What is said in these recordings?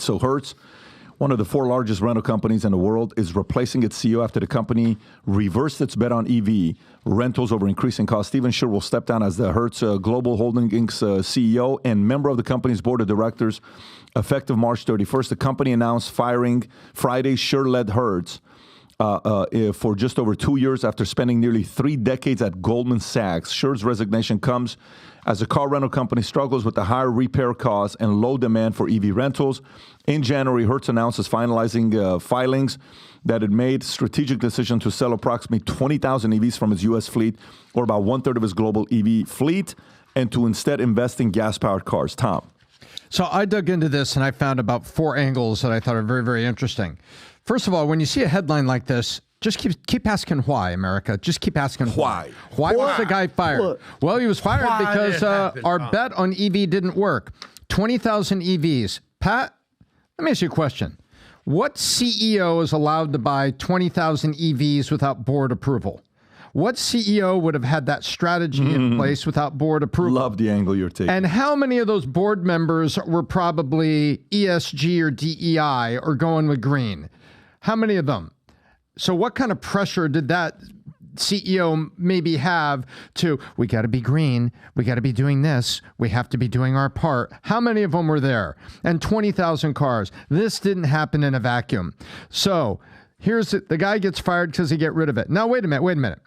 So Hertz, one of the 4 largest rental companies in the world, is replacing its CEO after the company reversed its bet on EV rentals over increasing costs. Steven Scher will step down as the Hertz Global Holding Inc.'s CEO and member of the company's board of directors effective March 31st. The company announced firing Friday Scher-led Hertz for just over 2 years after spending nearly 3 decades at Goldman Sachs. Scher's resignation comes as the car rental company struggles with the higher repair costs and low demand for EV rentals. In January, Hertz announced its finalizing filings that it made strategic decision to sell approximately 20,000 EVs from its U.S. fleet, or about 1/3 of its global EV fleet, and to instead invest in gas-powered cars. Tom. So I dug into this and I found about 4 angles that I thought are very, very interesting. First of all, when you see a headline like this, just keep asking why, America. Just keep asking why. Why was the guy fired? Well, he was fired because our bet on EV didn't work. 20,000 EVs. Pat, let me ask you a question. What CEO is allowed to buy 20,000 EVs without board approval? What CEO would have had that strategy in place without board approval? Love the angle you're taking. And how many of those board members were probably ESG or DEI or going with green? How many of them? So what kind of pressure did that CEO maybe have to, we got to be green, we got to be doing this, we have to be doing our part? How many of them were there? And 20,000 cars. This didn't happen in a vacuum. So here's the guy gets fired because he get rid of it. Now, wait a minute.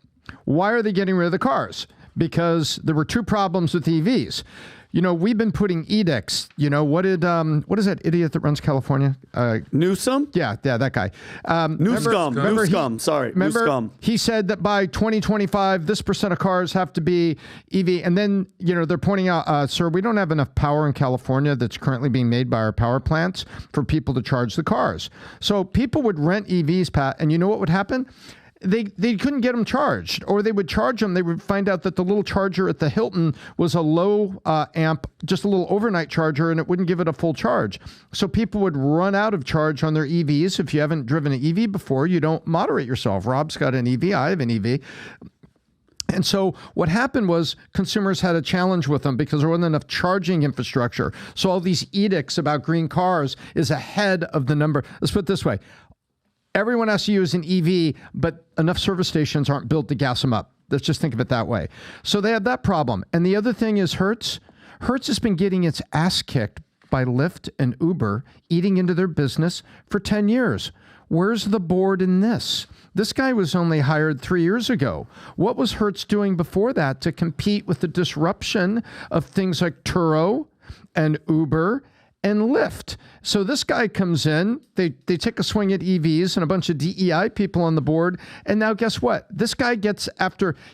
Why are they getting rid of the cars? Because there were 2 problems with EVs. You know, we've been putting edicts. You know, what is that idiot that runs California? Newsom? Yeah, that guy. Newscom. He said that by 2025, this percent of cars have to be EV. And then, you know, they're pointing out, sir, we don't have enough power in California that's currently being made by our power plants for people to charge the cars. So people would rent EVs, Pat, and you know what would happen? They couldn't get them charged, or they would charge them. They would find out that the little charger at the Hilton was a low amp, just a little overnight charger, and it wouldn't give it a full charge. So people would run out of charge on their EVs. If you haven't driven an EV before, you don't moderate yourself. Rob's got an EV. I have an EV. And so what happened was consumers had a challenge with them because there wasn't enough charging infrastructure. So all these edicts about green cars is ahead of the number. Let's put it this way. Everyone has to use an EV, but enough service stations aren't built to gas them up. Let's just think of it that way. So they had that problem. And the other thing is Hertz. Hertz has been getting its ass kicked by Lyft and Uber, eating into their business for 10 years. Where's the board in this? This guy was only hired 3 years ago. What was Hertz doing before that to compete with the disruption of things like Turo and Uber and Lyft? So this guy comes in, they take a swing at EVs and a bunch of DEI people on the board. And now guess what? This guy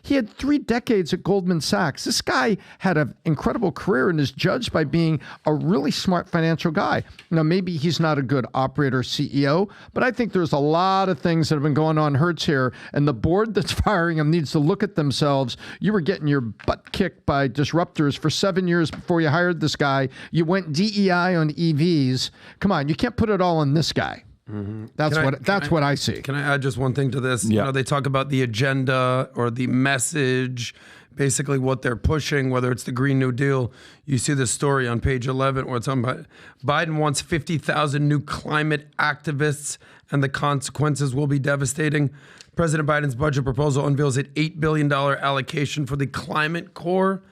he had 3 decades at Goldman Sachs. This guy had an incredible career and is judged by being a really smart financial guy. Now, maybe he's not a good operator CEO, but I think there's a lot of things that have been going on Hertz here. And the board that's firing him needs to look at themselves. You were getting your butt kicked by disruptors for 7 years before you hired this guy. You went DEI on EVs. Come on, you can't put it all on this guy. Mm-hmm. That's what I see. Can I add just one thing to this? Yeah. You know, they talk about the agenda or the message, basically what they're pushing, whether it's the Green New Deal. You see this story on page 11 where it's on Biden wants 50,000 new climate activists and the consequences will be devastating. President Biden's budget proposal unveils an $8 billion allocation for the Climate Corps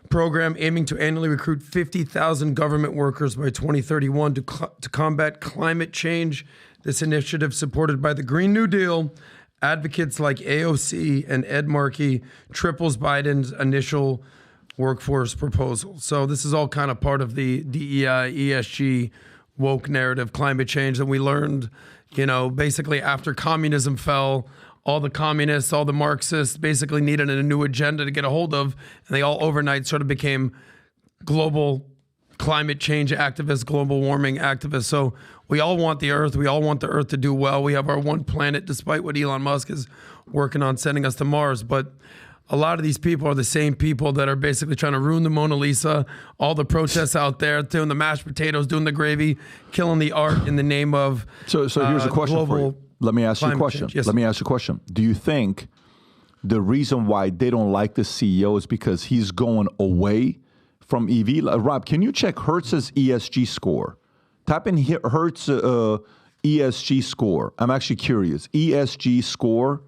program, aiming to annually recruit 50,000 government workers by 2031 to combat climate change. This initiative, supported by the Green New Deal, advocates like AOC and Ed Markey, triples Biden's initial workforce proposal. So this is all kind of part of the DEI, ESG, woke narrative, climate change that we learned, you know, basically after communism fell. All the communists, all the Marxists basically needed a new agenda to get a hold of, and they all overnight sort of became global climate change activists, global warming activists. So we all want the Earth. We all want the Earth to do well. We have our one planet, despite what Elon Musk is working on sending us to Mars. But a lot of these people are the same people that are basically trying to ruin the Mona Lisa, all the protests out there, doing the mashed potatoes, doing the gravy, killing the art in the name of So here's a question for you. Let me ask you a question. Yes. Let me ask you a question. Do you think the reason why they don't like the CEO is because he's going away from EV? Rob, can you check Hertz's ESG score? Type in Hertz ESG score. I'm actually curious. ESG score.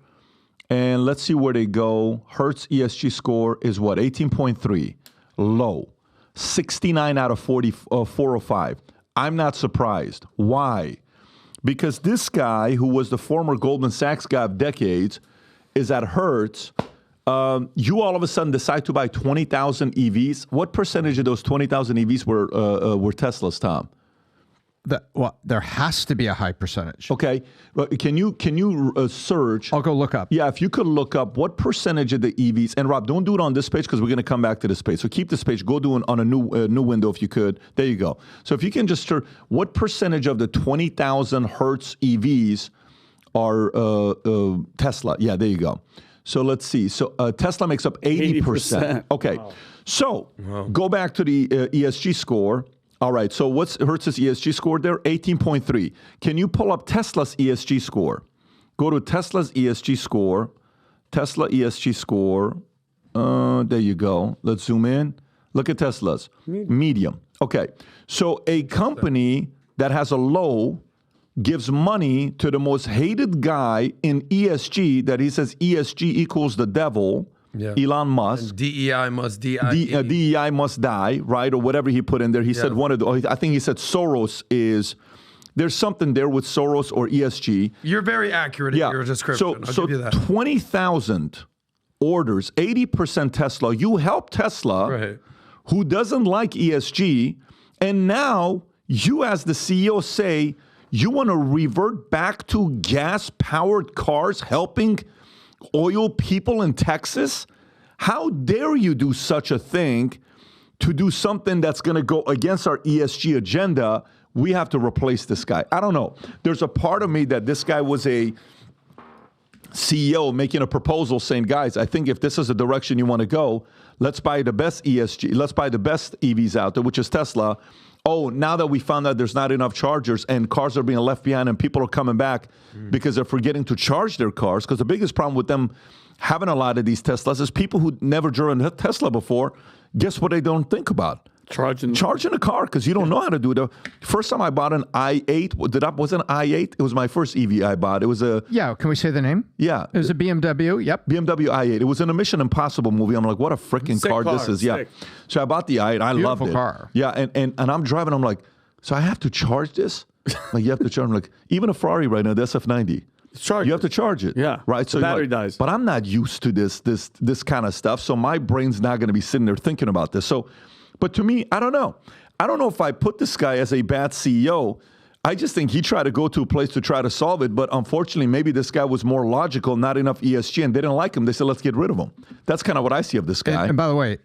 And let's see where they go. Hertz ESG score is what? 18.3. Low. 69 out of 405. I'm not surprised. Why? Because this guy, who was the former Goldman Sachs guy of decades, is at Hertz. You all of a sudden decide to buy 20,000 EVs. What percentage of those 20,000 EVs were Teslas, Tom? There has to be a high percentage. Okay, can you search? I'll go look up. Yeah, if you could look up what percentage of the EVs, and Rob, don't do it on this page because we're going to come back to this page. So keep this page. Go do it on a new window if you could. There you go. So if you can just search what percentage of the 20,000 Hertz EVs are Tesla. Yeah, there you go. So let's see. So Tesla makes up 80%. Okay, wow. So go back to the ESG score. All right, so what's Hertz's ESG score there? 18.3. Can you pull up Tesla's ESG score? Go to Tesla's ESG score. Tesla ESG score. There you go. Let's zoom in. Look at Tesla's. Medium. Okay, so a company that has a low gives money to the most hated guy in ESG that he says ESG equals the devil. Yeah. Elon Musk. And DEI must die. DEI must die, right? Or whatever he put in there. He said I think he said Soros is, there's something there with Soros or ESG. You're very accurate in your description. I'll give you that. 20,000 orders, 80% Tesla. You help Tesla, who doesn't like ESG, and now you as the CEO say you want to revert back to gas-powered cars helping oil people in Texas? How dare you do such a thing to do something that's going to go against our ESG agenda? We have to replace this guy. I don't know. There's a part of me that this guy was a CEO making a proposal saying, guys, I think if this is the direction you want to go, let's buy the best ESG, let's buy the best EVs out there, which is Tesla. Oh, now that we found out there's not enough chargers and cars are being left behind and people are coming back because they're forgetting to charge their cars, because the biggest problem with them having a lot of these Teslas is people who never driven a Tesla before, guess what they don't think about? Charging a car, because you don't know how to do it. First time I bought an i8, was it an i8? It was my first EV I bought. It was a... Yeah, can we say the name? Yeah. It was a BMW, yep. BMW i8. It was in a Mission Impossible movie. I'm like, what a freaking car this is. Yeah. So I bought the i8. I loved it. Beautiful car. Yeah, and I'm driving. I'm like, so I have to charge this? Like, you have to charge. I'm like, even a Ferrari right now, the SF90. You have to charge it. Yeah. Right. So the battery dies. But I'm not used to this kind of stuff. So my brain's not going to be sitting there thinking about this. So, but to me, I don't know. I don't know if I put this guy as a bad CEO. I just think he tried to go to a place to try to solve it. But unfortunately, maybe this guy was more logical, not enough ESG, and they didn't like him. They said, let's get rid of him. That's kind of what I see of this guy. And by the way,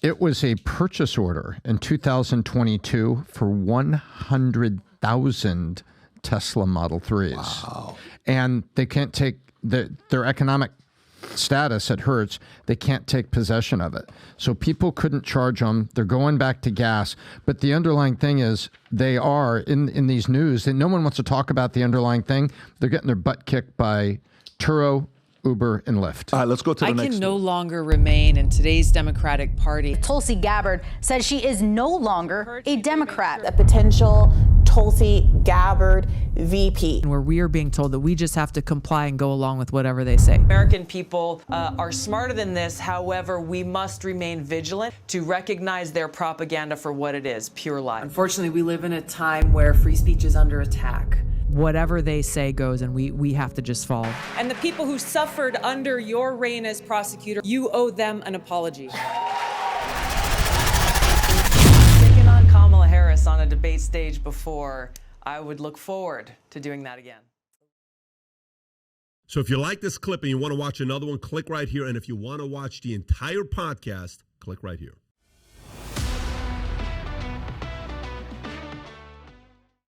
it was a purchase order in 2022 for 100,000 Tesla Model 3s. Wow. And they can't take their economic status at Hertz, they can't take possession of it. So people couldn't charge them. They're going back to gas. But the underlying thing is they are, in these news, and no one wants to talk about the underlying thing. They're getting their butt kicked by Turo, Uber, and Lyft. All right, let's go to the next. I can no longer remain in today's Democratic Party. Tulsi Gabbard says she is no longer a Democrat. A potential Tulsi Gabbard VP. Where we are being told that we just have to comply and go along with whatever they say. American people are smarter than this. However, we must remain vigilant to recognize their propaganda for what it is, pure lie. Unfortunately, we live in a time where free speech is under attack. Whatever they say goes, and we have to just follow. And the people who suffered under your reign as prosecutor, you owe them an apology. Taking on Kamala Harris on a debate stage before, I would look forward to doing that again. So if you like this clip and you want to watch another one, click right here. And if you want to watch the entire podcast, click right here.